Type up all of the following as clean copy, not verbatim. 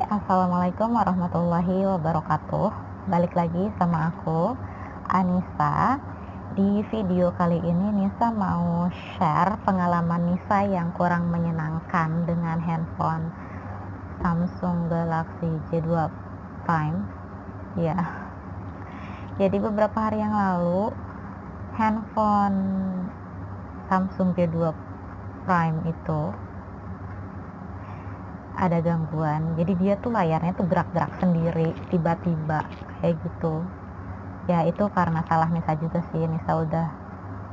Assalamualaikum warahmatullahi wabarakatuh. Balik lagi sama aku, Anissa. Di video kali ini Nisa mau share pengalaman Nisa yang kurang menyenangkan dengan handphone Samsung Galaxy J2 Prime. Ya, jadi beberapa hari yang lalu handphone Samsung J2 Prime itu ada gangguan, jadi dia tuh layarnya tuh gerak-gerak sendiri tiba-tiba kayak gitu. Ya itu karena salah Nisa juga sih. Nisa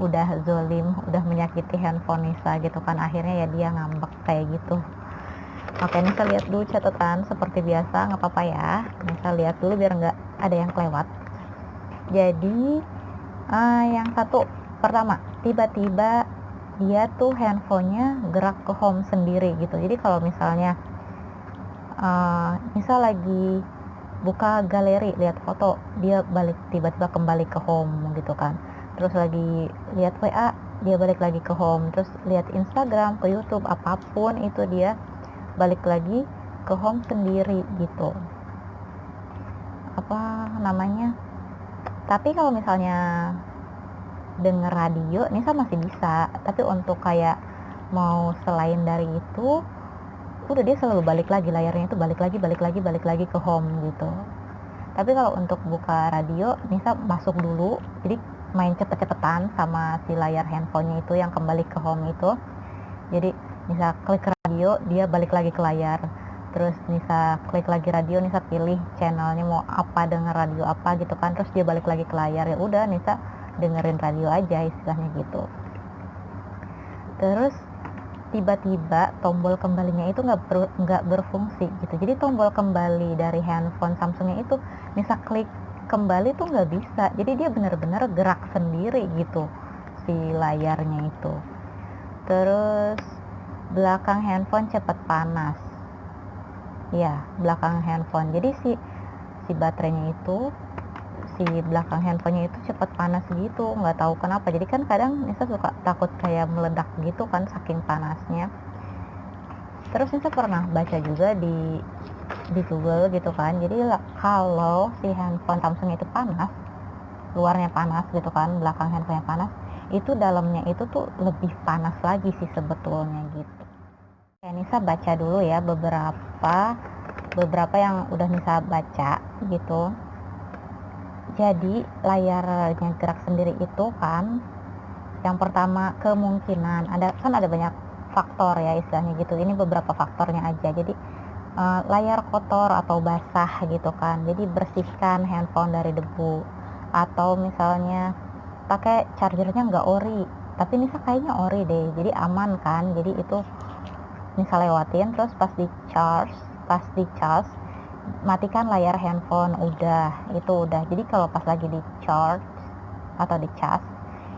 udah zolim, udah menyakiti handphone Nisa gitu kan, akhirnya ya dia ngambek kayak gitu. Oke, Nisa lihat dulu catatan seperti biasa, nggak apa-apa ya, Nisa lihat dulu biar nggak ada yang kelewat. Jadi yang satu, pertama, tiba-tiba dia tuh handphonenya gerak ke home sendiri gitu. Jadi kalau misalnya Nisa lagi buka galeri lihat foto, dia balik tiba-tiba kembali ke home gitu kan. Terus lagi lihat WA, dia balik lagi ke home. Terus lihat Instagram, ke YouTube, apapun itu dia balik lagi ke home sendiri gitu. Apa namanya? Tapi kalau misalnya denger radio, Nisa masih bisa. Tapi untuk kayak mau selain dari itu, udah dia selalu balik lagi, layarnya itu balik lagi ke home gitu. Tapi kalau untuk buka radio, Nisa masuk dulu, jadi main cepet-cepetan sama si layar handphonenya itu yang kembali ke home itu. Jadi Nisa klik radio, dia balik lagi ke layar. Terus Nisa klik lagi radio, Nisa pilih channelnya mau apa, denger radio apa gitu kan. Terus dia balik lagi ke layar, ya udah Nisa dengerin radio aja istilahnya gitu. Terus tiba-tiba tombol kembalinya itu nggak berfungsi gitu. Jadi tombol kembali dari handphone Samsungnya itu Nisa klik kembali tuh nggak bisa. Jadi dia benar-benar gerak sendiri gitu si layarnya itu. Terus belakang handphone cepat panas. Ya, belakang handphone. Jadi si baterainya itu, si belakang handphonenya itu cepat panas gitu, nggak tahu kenapa. Jadi kan kadang Nisa suka takut kayak meledak gitu kan saking panasnya. Terus Nisa pernah baca juga di Google gitu kan, jadi kalau si handphone Samsung itu panas, luarnya panas gitu kan, belakang handphonenya panas, itu dalamnya itu tuh lebih panas lagi sih sebetulnya gitu. Kayak Nisa baca dulu ya beberapa yang udah Nisa baca gitu. Jadi layarnya gerak sendiri itu kan, yang pertama kemungkinan ada banyak faktor ya istilahnya gitu. Ini beberapa faktornya aja. Jadi layar kotor atau basah gitu kan, jadi bersihkan handphone dari debu. Atau misalnya pakai chargernya nggak ori, tapi Nisa kayaknya ori deh, jadi aman kan. Jadi itu Nisa lewatin. Terus pas di charge matikan layar handphone, itu udah. Jadi kalau pas lagi di charge atau di cas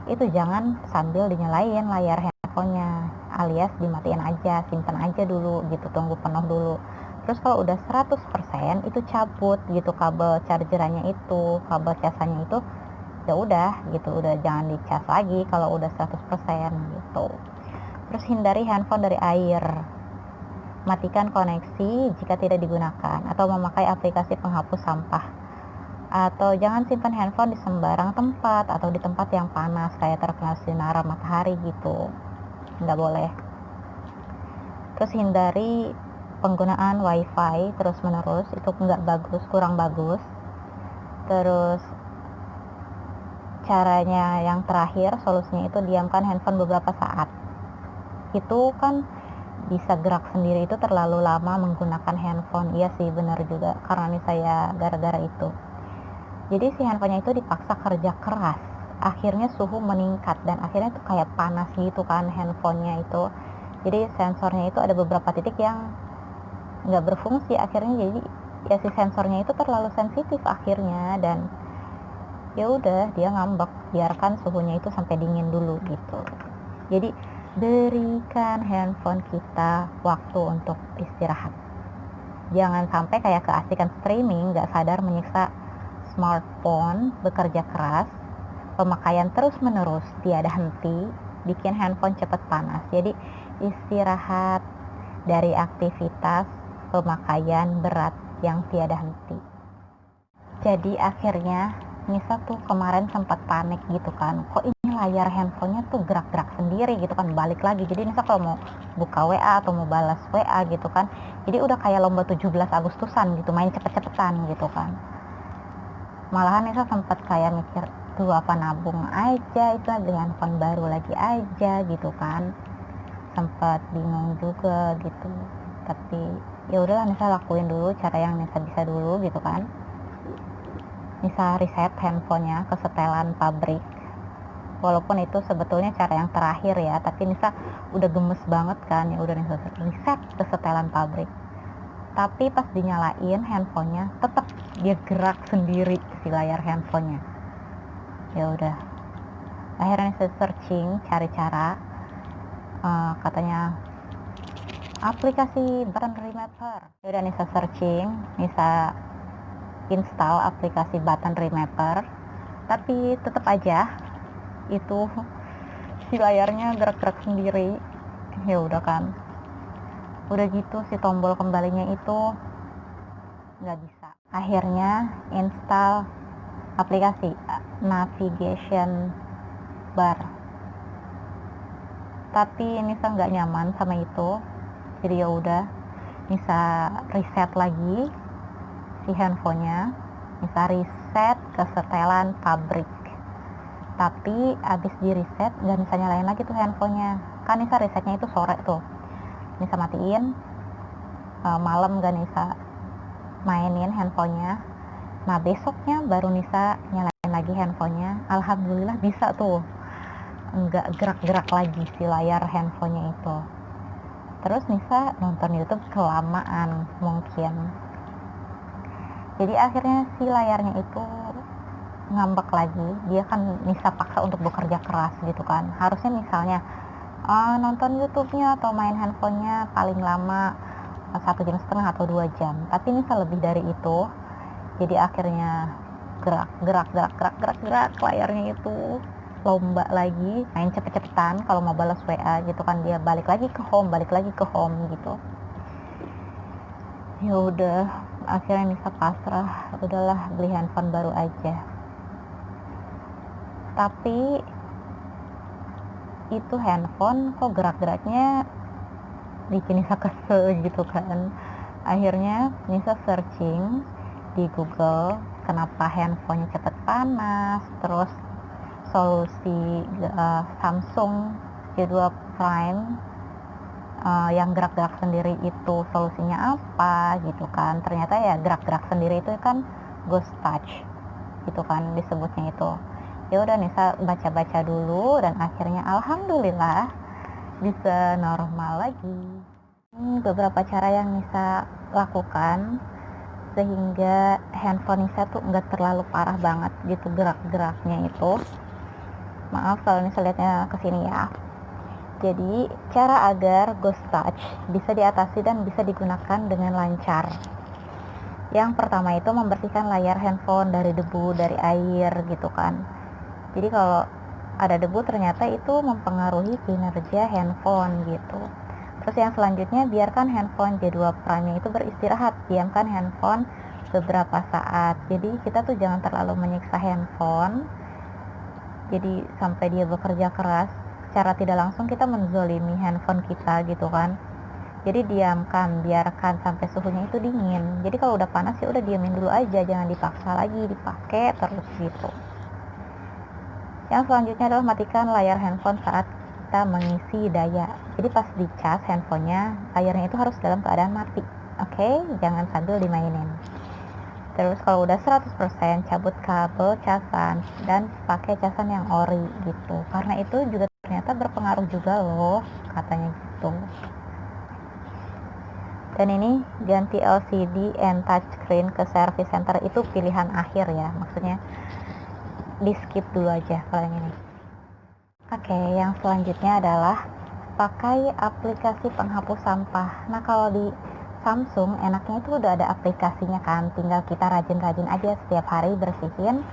itu jangan sambil dinyalain layar handphonenya, alias dimatiin aja, simpan aja dulu gitu, tunggu penuh dulu. Terus kalau udah 100% itu cabut gitu kabel chargerannya itu, kabel casannya itu, ya udah gitu, udah jangan dicas lagi kalau udah 100% gitu. Terus hindari handphone dari air. Matikan koneksi jika tidak digunakan, atau memakai aplikasi penghapus sampah. Atau jangan simpan handphone di sembarang tempat atau di tempat yang panas kayak terkena sinar matahari gitu, nggak boleh. Terus hindari penggunaan wifi terus menerus, itu nggak bagus, kurang bagus. Terus caranya yang terakhir, solusinya itu diamkan handphone beberapa saat. Itu kan bisa gerak sendiri, itu terlalu lama menggunakan handphone. Iya sih, benar juga, karena ini saya gara-gara itu. Jadi si handphonenya itu dipaksa kerja keras, akhirnya suhu meningkat dan akhirnya tuh kayak panas gitu kan handphonenya itu. Jadi sensornya itu ada beberapa titik yang nggak berfungsi akhirnya. Jadi ya si sensornya itu terlalu sensitif akhirnya, dan ya udah dia ngambek. Biarkan suhunya itu sampai dingin dulu gitu. Jadi berikan handphone kita waktu untuk istirahat. Jangan sampai kayak keasikan streaming, gak sadar menyiksa smartphone, bekerja keras, pemakaian terus menerus, tiada henti, bikin handphone cepat panas. Jadi istirahat dari aktivitas pemakaian berat yang tiada henti. Jadi akhirnya Nisa tuh kemarin sempat panik gitu kan, kok ini layar handphonenya tuh gerak-gerak sendiri gitu kan, balik lagi. Jadi Nisa kalau mau buka WA atau mau balas WA gitu kan, jadi udah kayak lomba 17 Agustusan gitu, main cepet-cepetan gitu kan. Malahan Nisa sempat kayak mikir, tuh apa nabung aja, itu beli handphone baru lagi aja gitu kan. Sempat bingung juga gitu, tapi ya udahlah Nisa lakuin dulu cara yang Nisa bisa dulu gitu kan. Nisa reset handphonenya ke setelan pabrik, walaupun itu sebetulnya cara yang terakhir ya, tapi Nisa udah gemes banget kan, ya udah Nisa reset ke setelan pabrik. Tapi pas dinyalain handphonenya tetap dia gerak sendiri si layar handphonenya. Ya udah, akhirnya Nisa searching cari cara, katanya aplikasi button remapper. Ya udah Nisa searching, Nisa install aplikasi button remapper, tapi tetap aja itu si layarnya gerak-gerak sendiri. Ya udah kan, udah gitu si tombol kembalinya itu nggak bisa. Akhirnya install aplikasi navigation bar, tapi Nisa nggak nyaman sama itu. Jadi ya udah Nisa reset lagi si handphonenya, Nisa reset ke setelan pabrik. Tapi abis di reset gak Nisa nyalain lagi tuh handphonenya, kan Nisa resetnya itu sore tuh, Nisa matiin, malam gak Nisa mainin handphonenya. Nah besoknya baru Nisa nyalain lagi handphonenya, alhamdulillah bisa tuh, nggak gerak-gerak lagi si layar handphonenya itu. Terus Nisa nonton YouTube kelamaan mungkin, jadi akhirnya si layarnya itu ngambek lagi. Dia kan Nisa paksa untuk bekerja keras gitu kan, harusnya misalnya nonton YouTube-nya atau main handphonenya paling lama 1,5 jam atau 2 jam, tapi Nisa lebih dari itu. Jadi akhirnya gerak layarnya itu, lomba lagi, main cepet-cepetan. Kalau mau balas WA gitu kan, dia balik lagi ke home gitu. Ya udah akhirnya Nisa pasrah, udahlah beli handphone baru aja. Tapi itu handphone kok gerak-geraknya bikin Nisa kesel gitu kan. Akhirnya Nisa searching di Google kenapa handphonenya cepet panas, terus solusi Samsung J2 Prime yang gerak-gerak sendiri itu solusinya apa gitu kan. Ternyata ya gerak-gerak sendiri itu kan ghost touch gitu kan disebutnya itu. Ya udah Nisa baca-baca dulu dan akhirnya alhamdulillah bisa normal lagi. Beberapa cara yang Nisa lakukan sehingga handphone Nisa tuh nggak terlalu parah banget gitu gerak-geraknya itu. Maaf kalau Nisa lihatnya kesini ya. Jadi cara agar ghost touch bisa diatasi dan bisa digunakan dengan lancar. Yang pertama itu membersihkan layar handphone dari debu, dari air gitu kan. Jadi kalau ada debu ternyata itu mempengaruhi kinerja handphone gitu. Terus yang selanjutnya, biarkan handphone J2 Prime itu beristirahat, diamkan handphone beberapa saat. Jadi kita tuh jangan terlalu menyiksa handphone, jadi sampai dia bekerja keras. Secara tidak langsung kita menzolimi handphone kita gitu kan. Jadi diamkan, biarkan sampai suhunya itu dingin. Jadi kalau udah panas ya udah diamin dulu aja, jangan dipaksa lagi dipakai terus gitu. Yang selanjutnya adalah matikan layar handphone saat kita mengisi daya. Jadi pas dicas handphonenya, layarnya itu harus dalam keadaan mati. Oke, jangan sambil dimainin. Terus kalau udah 100% cabut kabel casan dan pakai casan yang ori gitu. Karena itu juga ternyata berpengaruh juga loh, katanya gitu. Dan ini ganti LCD and touchscreen ke service center itu pilihan akhir ya, maksudnya di skip dulu aja kalau yang ini. Oke, yang selanjutnya adalah pakai aplikasi penghapus sampah. Nah kalau di Samsung enaknya itu udah ada aplikasinya kan, tinggal kita rajin-rajin aja setiap hari bersihin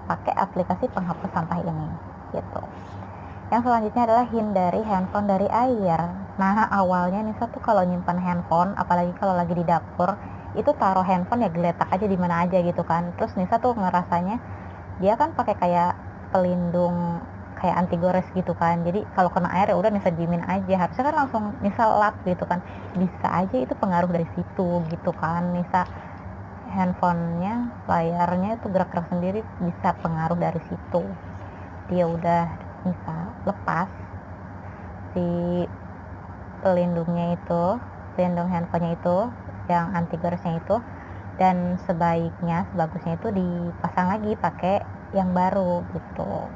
pakai aplikasi penghapus sampah ini gitu. Yang selanjutnya adalah hindari handphone dari air. Nah, awalnya Nisa tuh kalau nyimpan handphone, apalagi kalau lagi di dapur, itu taruh handphone ya geletak aja di mana aja gitu kan. Terus Nisa tuh ngerasanya dia kan pakai kayak pelindung kayak anti gores gitu kan. Jadi kalau kena air ya udah Nisa diemin aja. Harusnya kan langsung Nisa lap gitu kan. Bisa aja itu pengaruh dari situ gitu kan. Nisa handphonenya, layarnya itu gerak-gerak sendiri, bisa pengaruh dari situ. Dia udah Nisa lepas si pelindungnya itu, pelindung handphonenya itu yang anti goresnya itu, dan sebagusnya itu dipasang lagi pakai yang baru gitu.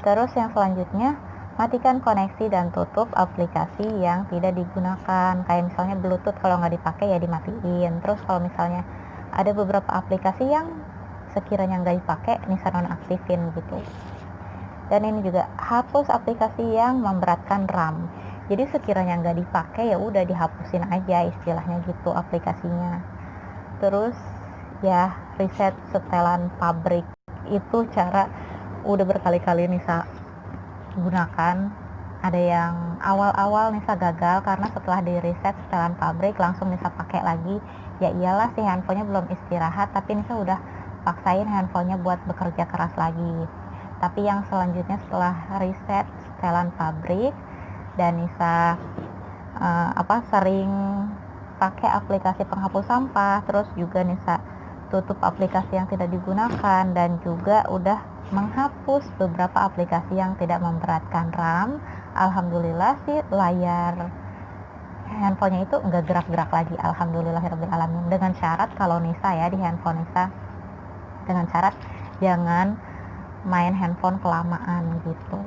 Terus yang selanjutnya, matikan koneksi dan tutup aplikasi yang tidak digunakan, kayak misalnya Bluetooth kalau nggak dipakai ya dimatiin. Terus kalau misalnya ada beberapa aplikasi yang sekiranya nggak dipakai Nisa nonaktifin gitu. Dan ini juga hapus aplikasi yang memberatkan RAM. Jadi sekiranya nggak dipakai ya udah dihapusin aja istilahnya gitu aplikasinya. Terus ya reset setelan pabrik, itu cara udah berkali-kali Nisa gunakan. Ada yang awal-awal Nisa gagal karena setelah di reset setelan pabrik langsung Nisa pakai lagi. Ya iyalah si handphonenya belum istirahat, tapi Nisa udah paksain handphonenya buat bekerja keras lagi. Tapi yang selanjutnya setelah reset setelan pabrik dan Nisa sering pakai aplikasi penghapus sampah, terus juga Nisa tutup aplikasi yang tidak digunakan, dan juga udah menghapus beberapa aplikasi yang tidak memberatkan RAM. Alhamdulillah sih layar handphonenya itu nggak gerak-gerak lagi, alhamdulillahirrabbilalamin. Dengan syarat kalau Nisa ya di handphone Nisa, dengan syarat jangan main handphone kelamaan gitu.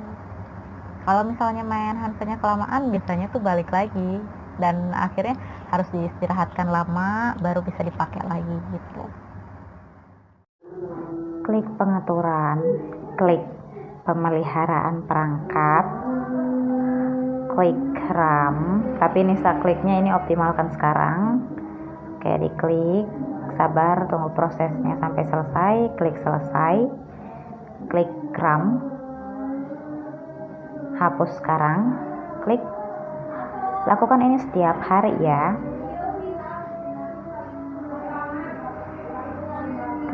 Kalau misalnya main handphonenya kelamaan biasanya tuh balik lagi dan akhirnya harus diistirahatkan lama baru bisa dipakai lagi gitu. Klik pengaturan, klik pemeliharaan perangkat, klik RAM, tapi Nisa kliknya ini optimalkan sekarang. Oke, diklik, sabar tunggu prosesnya sampai selesai, klik selesai, klik RAM, hapus sekarang, klik. Lakukan ini setiap hari ya.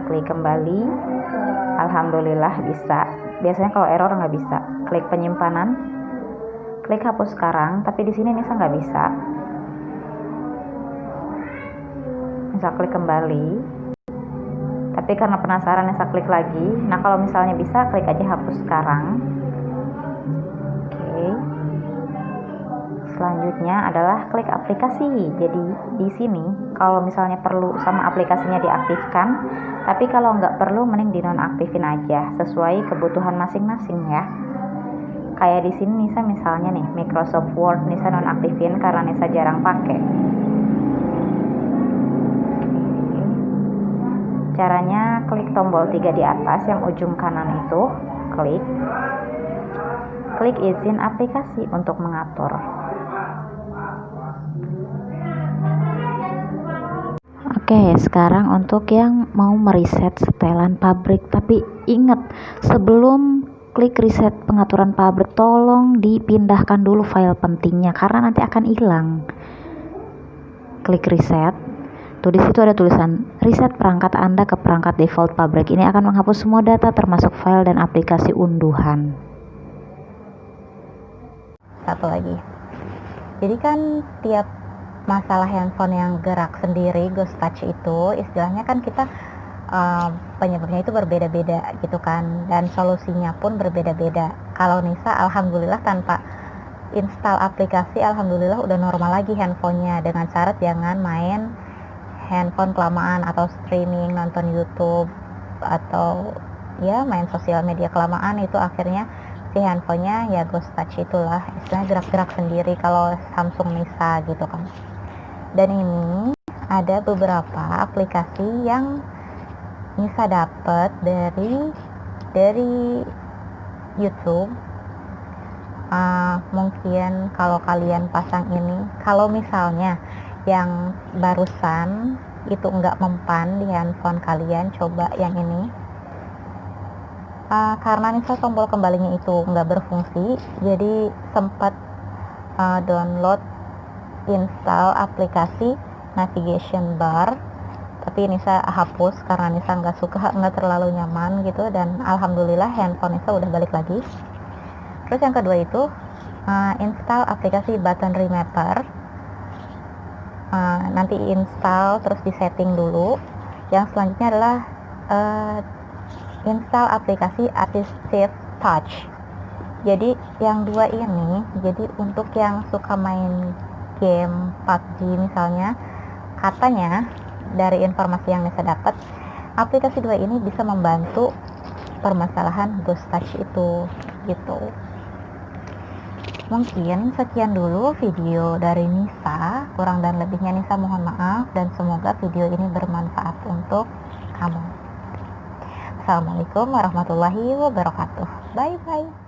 Klik kembali, alhamdulillah bisa. Biasanya kalau error nggak bisa. Klik penyimpanan, klik hapus sekarang, tapi di sini Nisa nggak bisa. Nisa klik kembali, tapi karena penasaran Nisa klik lagi. Nah kalau misalnya bisa, klik aja hapus sekarang. Oke. Selanjutnya adalah klik aplikasi. Jadi di sini kalau misalnya perlu sama aplikasinya diaktifkan, tapi kalau nggak perlu mending dinonaktifin aja sesuai kebutuhan masing-masing ya. Kayak di sini Nisa misalnya nih Microsoft Word Nisa nonaktifin karena Nisa jarang pakai. Caranya klik tombol 3 di atas yang ujung kanan itu, klik izin aplikasi untuk mengatur. Oke, sekarang untuk yang mau mereset setelan pabrik, tapi ingat sebelum klik reset pengaturan pabrik tolong dipindahkan dulu file pentingnya karena nanti akan hilang. Klik reset. Tuh di situ ada tulisan reset perangkat Anda ke perangkat default pabrik. Ini akan menghapus semua data termasuk file dan aplikasi unduhan. Satu lagi. Jadi kan tiap masalah handphone yang gerak sendiri, ghost touch itu istilahnya kan kita penyebabnya itu berbeda-beda gitu kan, dan solusinya pun berbeda-beda. Kalau Nisa alhamdulillah tanpa install aplikasi alhamdulillah udah normal lagi handphonenya, dengan syarat jangan main handphone kelamaan atau streaming, nonton YouTube atau ya main sosial media kelamaan, itu akhirnya si handphonenya ya ghost touch itulah, istilahnya gerak-gerak sendiri kalau Samsung Nisa gitu kan. Dan ini ada beberapa aplikasi yang Nisa dapat dari YouTube. Mungkin kalau kalian pasang ini, kalau misalnya yang barusan itu nggak mempan di handphone kalian, coba yang ini. Karena Nisa tombol kembalinya itu nggak berfungsi, jadi sempat download install aplikasi navigation bar, tapi Nisa hapus karena Nisa nggak terlalu nyaman gitu, dan alhamdulillah handphone Nisa udah balik lagi. Terus yang kedua itu install aplikasi button remapper. Nanti install terus di setting dulu. Yang selanjutnya adalah install aplikasi Assistive Touch. Jadi yang dua ini, jadi untuk yang suka main game PUBG misalnya, katanya dari informasi yang saya dapat, aplikasi dua ini bisa membantu permasalahan ghost touch itu gitu. Mungkin sekian dulu video dari Nisa, kurang dan lebihnya Nisa mohon maaf, dan semoga video ini bermanfaat untuk kamu. Assalamualaikum warahmatullahi wabarakatuh. Bye bye.